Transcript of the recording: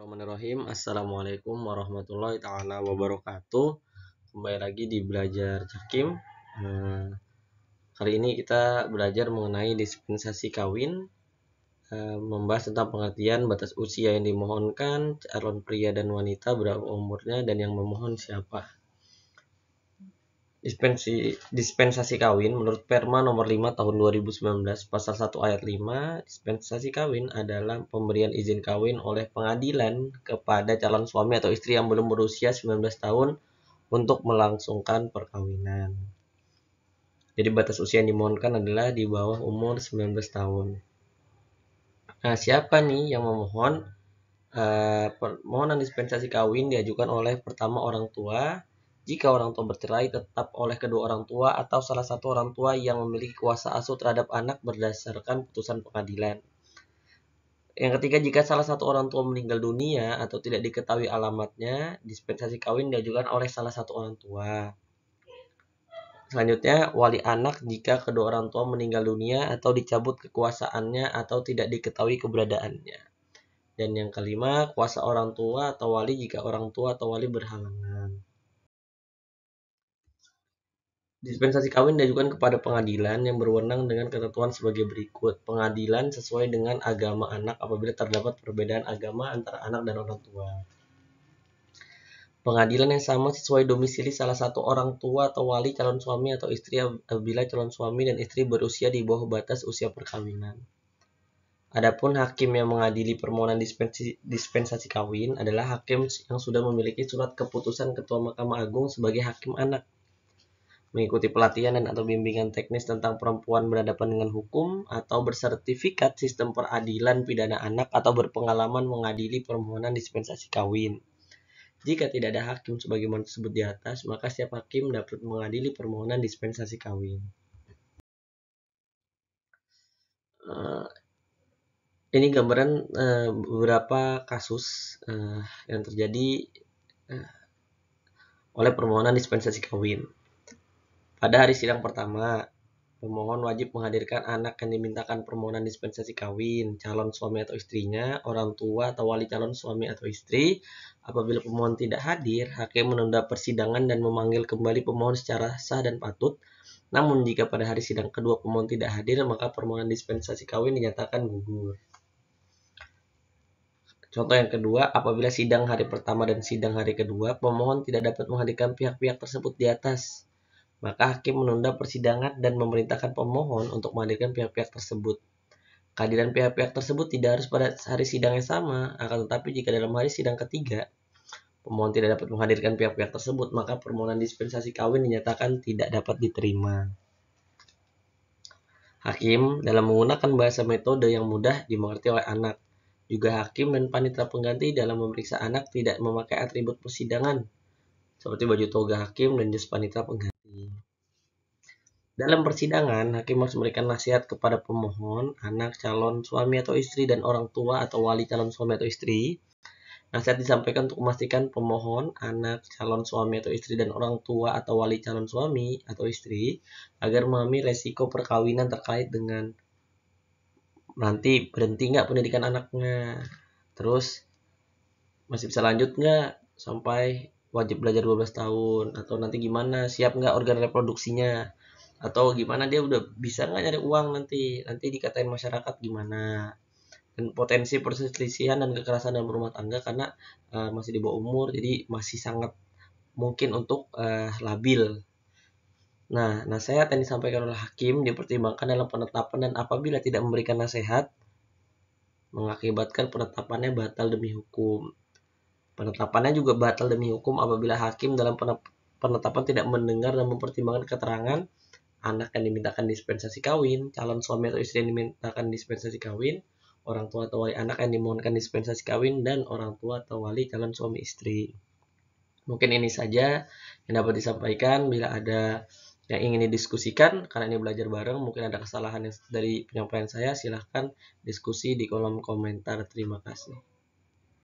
Bismillahirrahmanirrahim. Assalamualaikum warahmatullahi ta'ala wabarakatuh. Kembali lagi di Belajar Hakim. Kali ini kita belajar mengenai dispensasi kawin, membahas tentang pengertian batas usia yang dimohonkan, calon pria dan wanita berapa umurnya, dan yang memohon siapa. Dispensasi kawin menurut Perma nomor 5 tahun 2019 pasal 1 ayat 5, dispensasi kawin adalah pemberian izin kawin oleh pengadilan kepada calon suami atau istri yang belum berusia 19 tahun untuk melangsungkan perkawinan. Jadi batas usia yang dimohonkan adalah di bawah umur 19 tahun. Nah, siapa nih yang memohon? Permohonan dispensasi kawin diajukan oleh pertama orang tua. Jika orang tua bercerai, tetap oleh kedua orang tua atau salah satu orang tua yang memiliki kuasa asuh terhadap anak berdasarkan putusan pengadilan. Yang ketiga, jika salah satu orang tua meninggal dunia atau tidak diketahui alamatnya, dispensasi kawin diajukan oleh salah satu orang tua. Selanjutnya, wali anak jika kedua orang tua meninggal dunia atau dicabut kekuasaannya atau tidak diketahui keberadaannya. Dan yang kelima, kuasa orang tua atau wali jika orang tua atau wali berhalangan. Dispensasi kawin diajukan kepada pengadilan yang berwenang dengan ketentuan sebagai berikut. Pengadilan sesuai dengan agama anak apabila terdapat perbedaan agama antara anak dan orang tua. Pengadilan yang sama sesuai domisili salah satu orang tua atau wali calon suami atau istri apabila calon suami dan istri berusia di bawah batas usia perkawinan. Adapun hakim yang mengadili permohonan dispensasi kawin adalah hakim yang sudah memiliki surat keputusan Ketua Mahkamah Agung sebagai hakim anak, mengikuti pelatihan dan atau bimbingan teknis tentang perempuan berhadapan dengan hukum, atau bersertifikat sistem peradilan pidana anak atau berpengalaman mengadili permohonan dispensasi kawin. Jika tidak ada hakim sebagaimana disebut di atas, maka setiap hakim dapat mengadili permohonan dispensasi kawin. Ini gambaran beberapa kasus yang terjadi oleh permohonan dispensasi kawin. Pada hari sidang pertama, pemohon wajib menghadirkan anak yang dimintakan permohonan dispensasi kawin, calon suami atau istrinya, orang tua atau wali calon suami atau istri. Apabila pemohon tidak hadir, hakim menunda persidangan dan memanggil kembali pemohon secara sah dan patut. Namun jika pada hari sidang kedua pemohon tidak hadir, maka permohonan dispensasi kawin dinyatakan gugur. Contoh yang kedua, apabila sidang hari pertama dan sidang hari kedua, pemohon tidak dapat menghadirkan pihak-pihak tersebut di atas, maka hakim menunda persidangan dan memerintahkan pemohon untuk menghadirkan pihak-pihak tersebut. Kehadiran pihak-pihak tersebut tidak harus pada hari sidang yang sama, akan tetapi jika dalam hari sidang ketiga, pemohon tidak dapat menghadirkan pihak-pihak tersebut, maka permohonan dispensasi kawin dinyatakan tidak dapat diterima. Hakim dalam menggunakan bahasa metode yang mudah dimengerti oleh anak. Juga hakim dan panitera pengganti dalam memeriksa anak tidak memakai atribut persidangan, seperti baju toga hakim dan jas panitera pengganti. Dalam persidangan, hakim harus memberikan nasihat kepada pemohon, anak, calon suami atau istri, dan orang tua atau wali calon suami atau istri. Nasihat disampaikan untuk memastikan pemohon, anak, calon suami atau istri, dan orang tua atau wali calon suami atau istri agar memahami resiko perkawinan terkait dengan nanti berhenti nggak pendidikan anaknya, terus masih bisa lanjut nggak sampai wajib belajar 12 tahun, atau nanti gimana, siap nggak organ reproduksinya, atau gimana dia udah bisa nggak nyari uang nanti dikatain masyarakat gimana, dan potensi perselisihan dan kekerasan dalam rumah tangga karena masih di bawah umur, jadi masih sangat mungkin untuk labil. Nah, nasihat yang disampaikan oleh hakim dipertimbangkan dalam penetapan, dan apabila tidak memberikan nasihat mengakibatkan penetapannya batal demi hukum. Penetapannya juga batal demi hukum apabila hakim dalam penetapan tidak mendengar dan mempertimbangkan keterangan anak yang dimintakan dispensasi kawin, calon suami atau istri yang dimintakan dispensasi kawin, orang tua atau wali anak yang dimohonkan dispensasi kawin, dan orang tua atau wali calon suami istri. Mungkin ini saja yang dapat disampaikan. Bila ada yang ingin didiskusikan, karena ini belajar bareng, mungkin ada kesalahan dari penyampaian saya, silahkan diskusi di kolom komentar. Terima kasih.